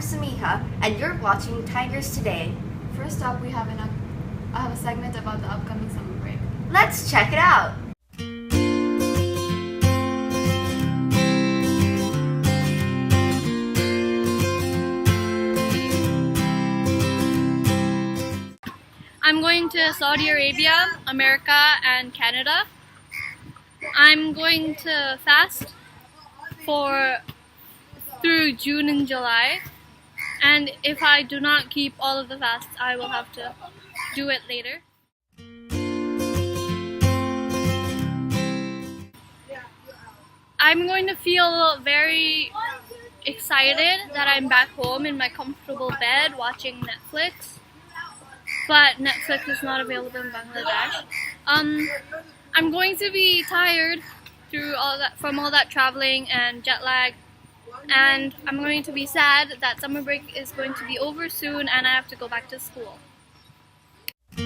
Samiha, and you're watching Tigers Today. First up, I have a segment about the upcoming summer break. Let's check it out. I'm going to Saudi Arabia, America, and Canada. I'm going to fast through June and July, and if I do not keep all of the fasts, I will have to do it later. I'm going to feel very excited that I'm back home in my comfortable bed watching Netflix, but Netflix is not available in Bangladesh. I'm going to be tired from all that traveling and jet lag, and I'm going to be sad that summer break is going to be over soon and I have to go back to school. So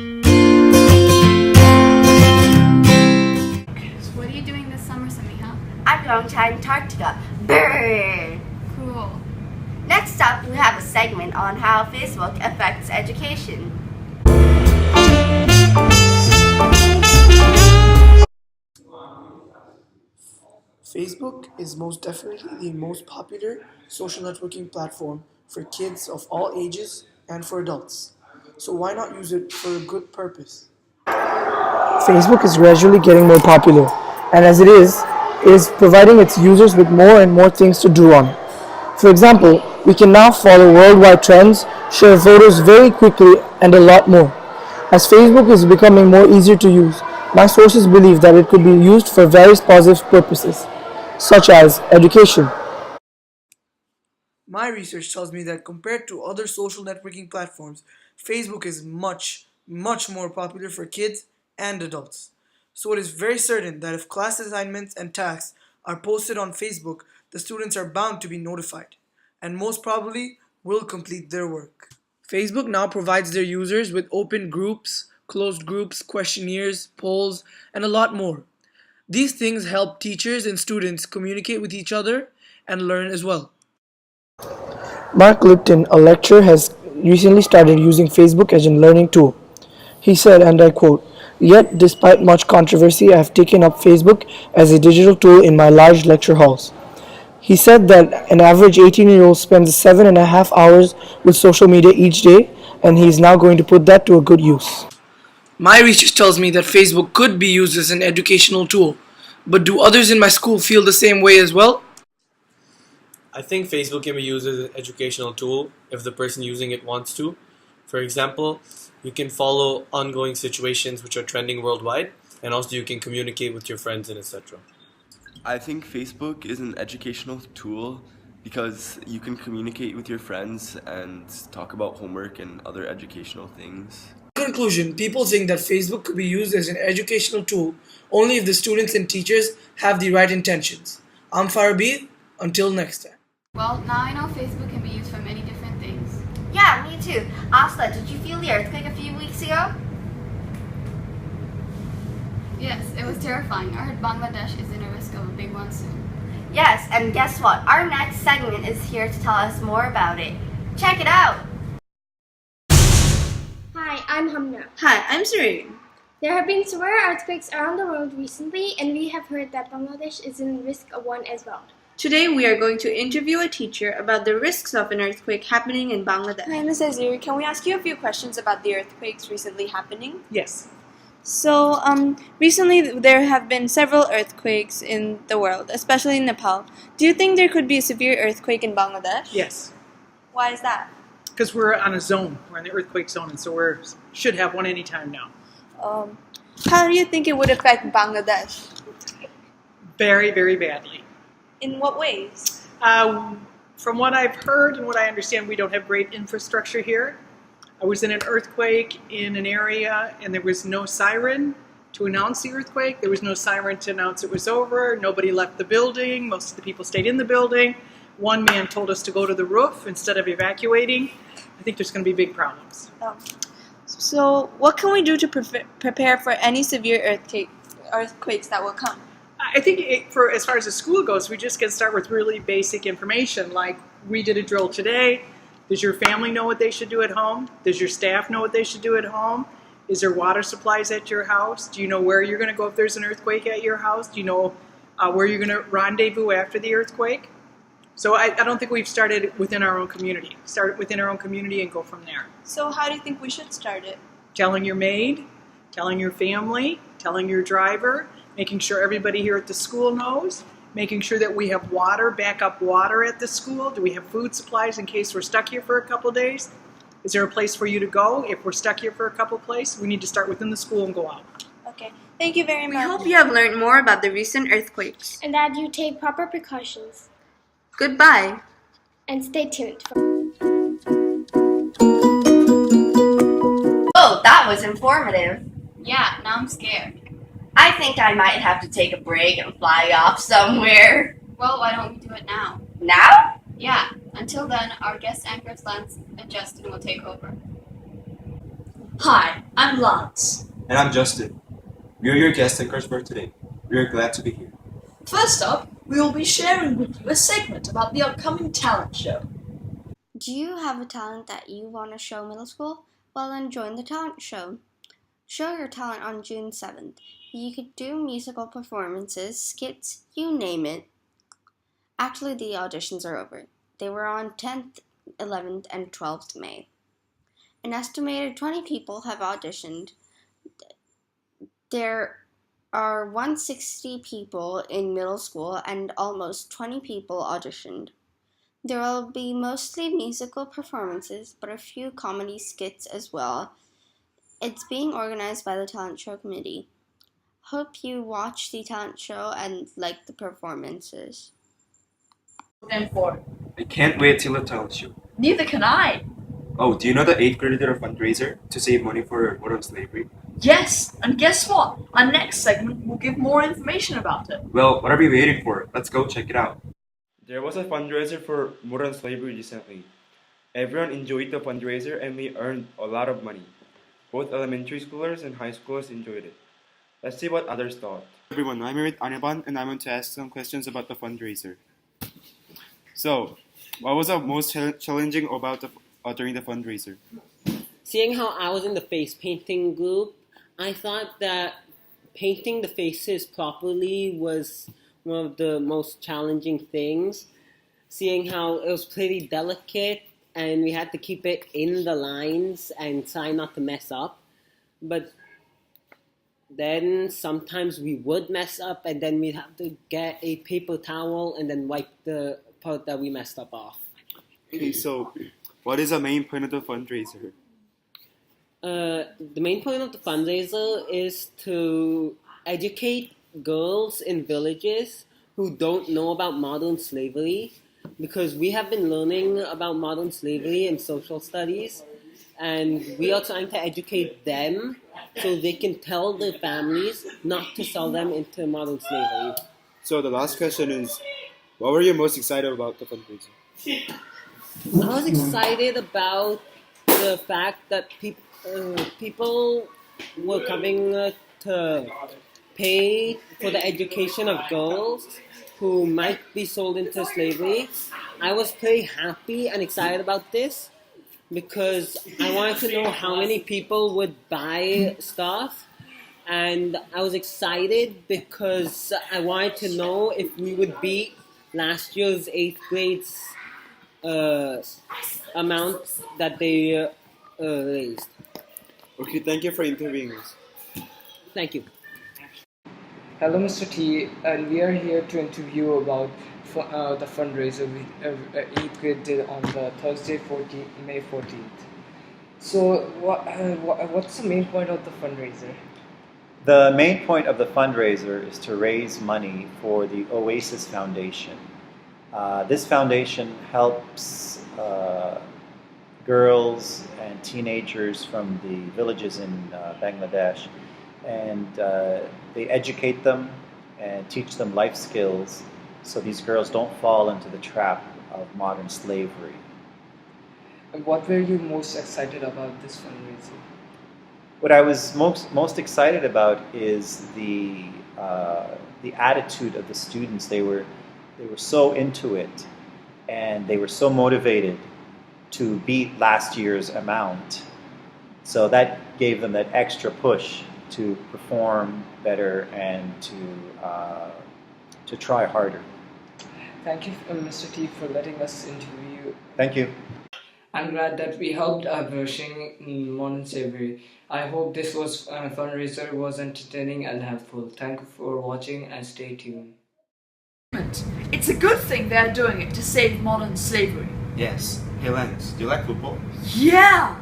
what are you doing this summer, Samiha? I'm going to Antarctica. Brrr. Cool. Next up, we have a segment on how Facebook affects education. Facebook is most definitely the most popular social networking platform for kids of all ages and for adults. So why not use it for a good purpose? Facebook is gradually getting more popular, and as it is providing its users with more and more things to do on it. For example, we can now follow worldwide trends, share photos very quickly, and a lot more. As Facebook is becoming more easier to use, my sources believe that it could be used for various positive purposes, such as education. My research tells me that compared to other social networking platforms, Facebook is much more popular for kids and adults. So it is very certain that if class assignments and tasks are posted on Facebook, the students are bound to be notified, and most probably will complete their work. Facebook now provides their users with open groups, closed groups, questionnaires, polls, and a lot more. These things help teachers and students communicate with each other and learn as well. Mark Lipton, a lecturer, has recently started using Facebook as a learning tool. He said, and I quote, "Yet, despite much controversy, I have taken up Facebook as a digital tool in my large lecture halls." He said that an average 18-year-old spends 7.5 hours with social media each day, and he is now going to put that to a good use. My research tells me that Facebook could be used as an educational tool, but do others in my school feel the same way as well? I think Facebook can be used as an educational tool if the person using it wants to. For example, you can follow ongoing situations which are trending worldwide, and also you can communicate with your friends and etc. I think Facebook is an educational tool because you can communicate with your friends and talk about homework and other educational things. In conclusion, people think that Facebook could be used as an educational tool only if the students and teachers have the right intentions. I'm Farabi. Until next time. Well, now I know Facebook can be used for many different things. Yeah, me too. Asla, did you feel the earthquake a few weeks ago? Yes, it was terrifying. I heard Bangladesh is in a risk of a big one soon. Yes, and guess what? Our next segment is here to tell us more about it. Check it out! Hi, I'm Hamna. Hi, I'm Serene. There have been severe earthquakes around the world recently, and we have heard that Bangladesh is in risk of one as well. Today we are going to interview a teacher about the risks of an earthquake happening in Bangladesh. Hi, Ms. Azir. Can we ask you a few questions about the earthquakes recently happening? Yes. So, recently there have been several earthquakes in the world, especially in Nepal. Do you think there could be a severe earthquake in Bangladesh? Yes. Why is that? Because we're on a zone. We're in the earthquake zone, and so we should have one any time now. How do you think it would affect Bangladesh? Very, very badly. In what ways? From what I've heard and what I understand, we don't have great infrastructure here. I was in an earthquake in an area, and there was no siren to announce the earthquake. There was no siren to announce it was over. Nobody left the building. Most of the people stayed in the building. One man told us to go to the roof instead of evacuating. I think there's going to be big problems. So, what can we do to prepare for any severe earthquakes that will come? I think as far as the school goes, we just can start with really basic information, like we did a drill today. Does your family know what they should do at home? Does your staff know what they should do at home? Is there water supplies at your house? Do you know where you're going to go if there's an earthquake at your house? Do you know where you're going to rendezvous after the earthquake? So I don't think we've started within our own community. Start within our own community and go from there. So how do you think we should start it? Telling your maid, telling your family, telling your driver, making sure everybody here at the school knows, making sure that we have water, backup water at the school. Do we have food supplies in case we're stuck here for a couple days? Is there a place for you to go if we're stuck here for a couple places? We need to start within the school and go out. Okay, thank you very We much. hope you have learned more about the recent earthquakes. And that you take proper precautions. Goodbye. And stay tuned. Oh, that was informative. Yeah, now I'm scared. I think I might have to take a break and fly off somewhere. Well, why don't we do it now? Now? Yeah, until then, our guest anchors Lance and Justin will take over. Hi, I'm Lance. And I'm Justin. We are your guest anchors for today. We are glad to be here. First up, we will be sharing with you a segment about the upcoming talent show. Do you have a talent that you want to show middle school? Well, then join the talent show. Show your talent on June 7th. You could do musical performances, skits, you name it. Actually, the auditions are over. They were on 10th, 11th, and 12th May. An estimated 20 people have auditioned. There are 160 people in middle school and almost 20 people auditioned. There will be mostly musical performances, but a few comedy skits as well. It's being organized by the talent show committee. Hope you watch the talent show and like the performances. And 4. I can't wait till the talent show. Neither can I. Oh, do you know the 8th grader fundraiser to save money for modern slavery? Yes, and guess what? Our next segment will give more information about it. Well, what are we waiting for? Let's go check it out. There was a fundraiser for modern slavery recently. Everyone enjoyed the fundraiser and we earned a lot of money. Both elementary schoolers and high schoolers enjoyed it. Let's see what others thought. Everyone, I'm here with Aniban and I'm going to ask some questions about the fundraiser. So, what was the most challenging about during the fundraiser? Seeing how I was in the face painting group, I thought that painting the faces properly was one of the most challenging things. Seeing how it was pretty delicate and we had to keep it in the lines and try not to mess up. But then sometimes we would mess up and then we'd have to get a paper towel and then wipe the part that we messed up off. Okay, so what is the main point of the fundraiser? The main point of the fundraiser is to educate girls in villages who don't know about modern slavery, because we have been learning about modern slavery in social studies, and we are trying to educate them so they can tell their families not to sell them into modern slavery. So the last question is, what were you most excited about the fundraiser? I was excited about the fact that people were coming to pay for the education of girls who might be sold into slavery. I was pretty happy and excited about this because I wanted to know how many people would buy stuff, and I was excited because I wanted to know if we would beat last year's 8th grade's amount that they raised. Okay, thank you for interviewing us. Thank you. Hello, Mr. T, and we are here to interview about the fundraiser 8th grade did on the Thursday, May 14th. So, what's the main point of the fundraiser? The main point of the fundraiser is to raise money for the Oasis Foundation. This foundation helps girls and teenagers from the villages in Bangladesh, and they educate them and teach them life skills so these girls don't fall into the trap of modern slavery. And what were you most excited about this fundraiser? What I was most excited about is the attitude of the students. They were so into it, and they were so motivated, to beat last year's amount. So that gave them that extra push to perform better and to try harder. Thank you, Mr. T, for letting us interview you. Thank you. I'm glad that we helped Bashing Modern Slavery. I hope this fundraiser was entertaining and helpful. Thank you for watching and stay tuned. It's a good thing they're doing it to save modern slavery. Yes. Hey Lance, do you like football? Yeah!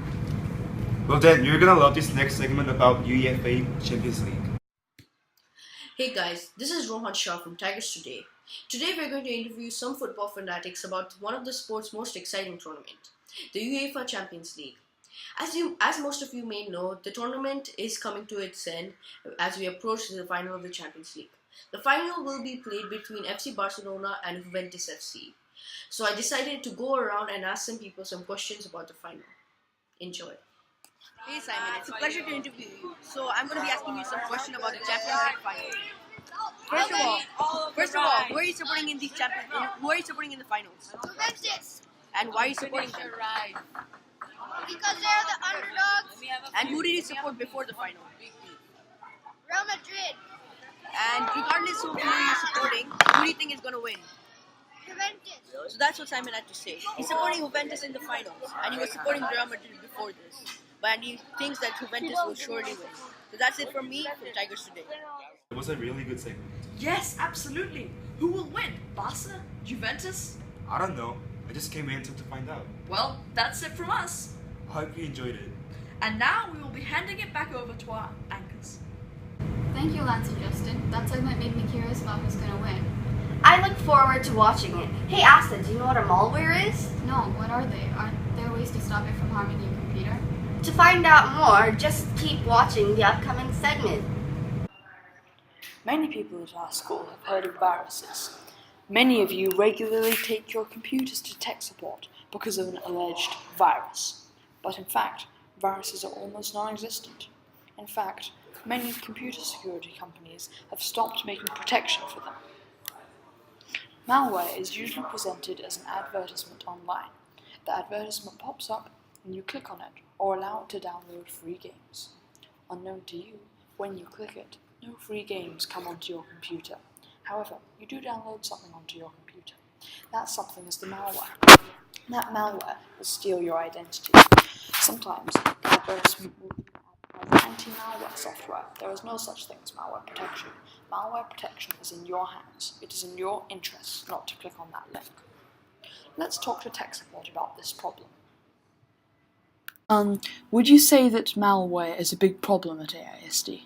Well then, you're gonna love this next segment about UEFA Champions League. Hey guys, this is Rohan Shah from Tigers Today. Today we're going to interview some football fanatics about one of the sport's most exciting tournament, the UEFA Champions League. As most of you may know, the tournament is coming to its end as we approach the final of the Champions League. The final will be played between FC Barcelona and Juventus FC. So I decided to go around and ask some people some questions about the final. Enjoy. Hey Simon, it's a pleasure to interview you. So I'm going to be asking you some questions about the Champions League final. First of all, who are you supporting in these Who are you supporting in the finals? Juventus. And why are you supporting them? Because they're the underdogs. And who did you support before the final? Real Madrid. And regardless of who you're supporting, who do you think is going to win? Juventus. So that's what Simon had to say. He's supporting Juventus in the finals, and he was supporting Real Madrid before this. But he thinks that Juventus will surely win. So that's it from me, from Tigers Today. It was a really good segment. Yes, absolutely. Who will win? Barca? Juventus? I don't know. I just came in to find out. Well, that's it from us. Hope you enjoyed it. And now we will be handing it back over to our anchors. Thank you, Lance and Justin. That segment made me curious about who's going to win. I look forward to watching it. Hey Asta, do you know what a malware is? No, what are they? Aren't there ways to stop it from harming your computer? To find out more, just keep watching the upcoming segment. Many people at our school have heard of viruses. Many of you regularly take your computers to tech support because of an alleged virus. But in fact, viruses are almost non-existent. In fact, many computer security companies have stopped making protection for them. Malware is usually presented as an advertisement online. The advertisement pops up and you click on it or allow it to download free games. Unknown to you, when you click it, no free games come onto your computer. However, you do download something onto your computer. That something is the malware. That malware will steal your identity. Sometimes the advertisement will advertise anti-malware software. There is no such thing as malware protection. Malware protection is in your hands. It is in your interests not to click on that link. Let's talk to tech support about this problem. Would you say that malware is a big problem at AISD?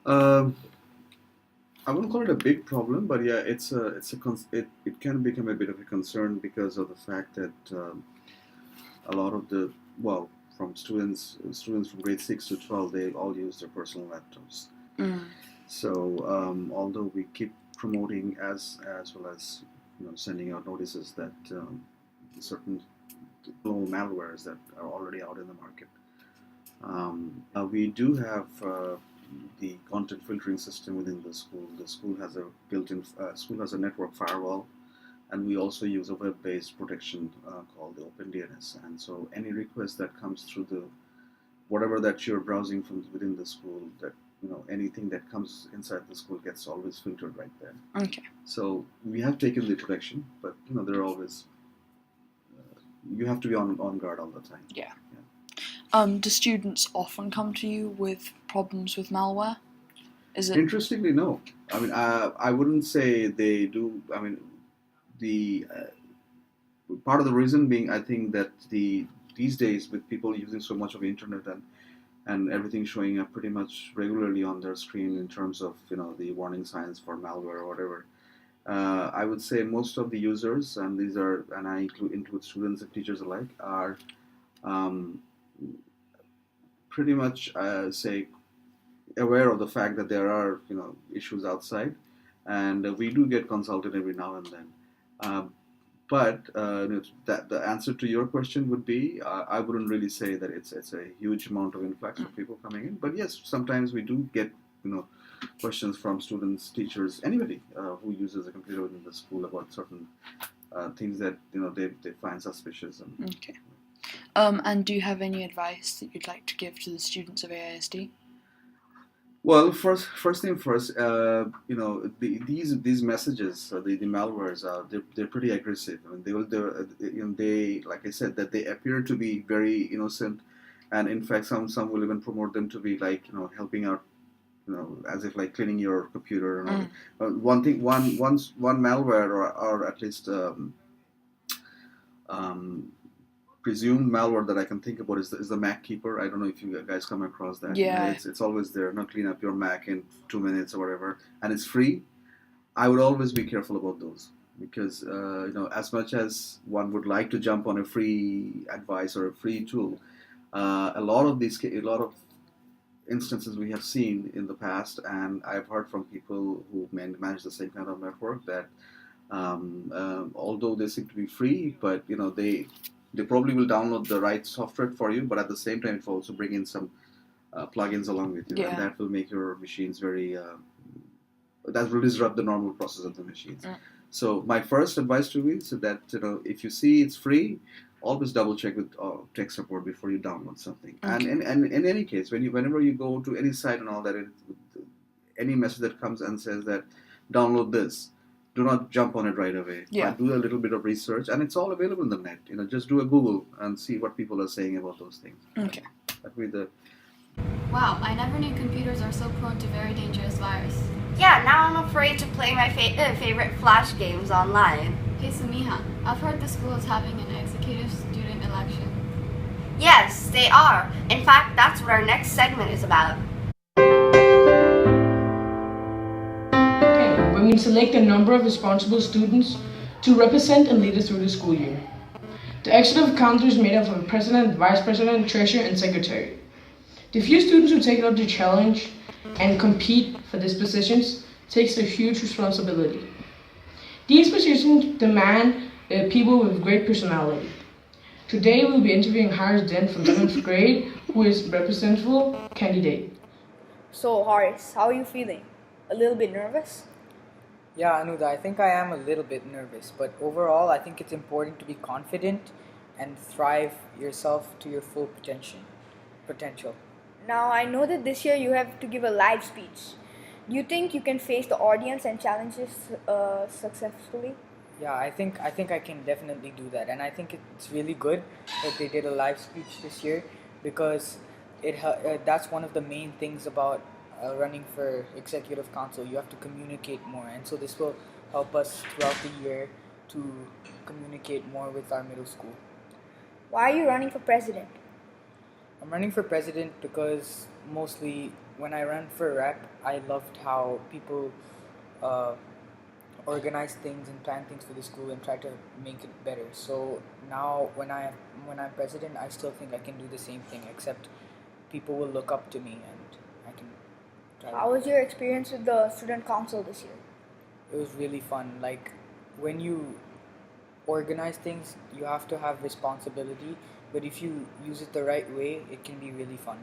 I wouldn't call it a big problem, but yeah, it can become a bit of a concern because of the fact that a lot of from students from grade 6 to 12, they all use their personal laptops. So although we keep promoting as well as sending out notices that certain low malwares that are already out in the market, we do have the content filtering system within the school. The school has a built-in network firewall, and we also use a web-based protection called the OpenDNS. And so any request that comes through whatever that you're browsing from within the school, that anything that comes inside the school gets always filtered right there. Okay. So we have taken the protection, but there are always you have to be on guard all the time. Yeah. Do students often come to you with problems with malware? Is it Interestingly, no. I mean, I wouldn't say they do. I mean, the part of the reason being, I think that these days with people using so much of the internet and everything showing up pretty much regularly on their screen in terms of the warning signs for malware or whatever, I would say most of the users, and I include students and teachers alike, are pretty much say aware of the fact that there are issues outside, and we do get consulted every now and then. But that the answer to your question would be, I wouldn't really say that it's a huge amount of influx of people coming in. But yes, sometimes we do get questions from students, teachers, anybody who uses a computer within the school about certain things that they find suspicious. Okay. And do you have any advice that you'd like to give to the students of AISD? Well, first thing first, these messages, the malwares, they're pretty aggressive. I mean, they like I said, that they appear to be very innocent, and in fact, some will even promote them to be like helping out, as if like cleaning your computer. And all. One malware, or at least presumed malware that I can think about is the Mac Keeper. I don't know if you guys come across that. Yeah. It's always there. Clean up your Mac in 2 minutes or whatever, and it's free. I would always be careful about those because as much as one would like to jump on a free advice or a free tool, a lot of instances we have seen in the past, and I've heard from people who manage the same kind of network that although they seem to be free, but they probably will download the right software for you, but at the same time it will also bring in some plugins along with you, and that will make your machines that will disrupt the normal process of the machines. So my first advice to you is that if you see it's free, always double check with tech support before you download something. Okay. And in any case, whenever you go to any site and all that, any message that comes and says that download this, do not jump on it right away. Yeah. Do a little bit of research, and it's all available on the net. Just do a Google and see what people are saying about those things. Okay. That way Wow, I never knew computers are so prone to very dangerous virus. Yeah, now I'm afraid to play my favorite Flash games online. Hey Samiha, I've heard the school is having an executive student election. Yes, they are. In fact, that's what our next segment is about. When we select a number of responsible students to represent and lead us through the school year. The executive council is made up of a president, vice president, treasurer, and secretary. The few students who take up the challenge and compete for these positions takes a huge responsibility. These positions demand people with great personality. Today we'll be interviewing Horace Dent from 7th grade, who is a representable candidate. So Horace, how are you feeling? A little bit nervous? Yeah, Anuda, I think I am a little bit nervous, but overall I think it's important to be confident and thrive yourself to your full potential. Now I know that this year you have to give a live speech. Do you think you can face the audience and challenges successfully? Yeah, I think I can definitely do that, and I think it's really good that they did a live speech this year because that's one of the main things about running for executive council. You have to communicate more, and so this will help us throughout the year to communicate more with our middle school. Why are you running for president? I'm running for president because mostly when I ran for rep, I loved how people organize things and plan things for the school and try to make it better. So now when I'm president, I still think I can do the same thing, except people will look up to me and I can try. How was your experience with the student council this year? It was really fun. Like when you organize things, you have to have responsibility, but if you use it the right way, it can be really fun.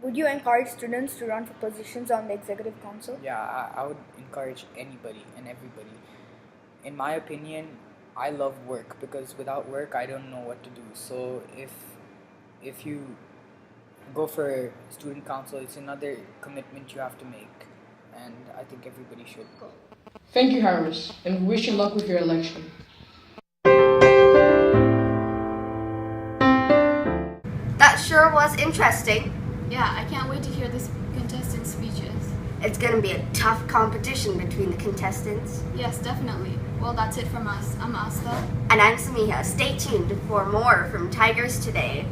Would you encourage students to run for positions on the executive council? Yeah, I would encourage anybody and everybody. In my opinion, I love work because without work, I don't know what to do. So if you go for student council, it's another commitment you have to make, and I think everybody should. Thank you, Harris, and we wish you luck with your election. That sure was interesting. Yeah, I can't wait to hear the contestants' speeches. It's going to be a tough competition between the contestants. Yes, definitely. Well, that's it from us. I'm Asta. And I'm Samiha. Stay tuned for more from Tigers Today.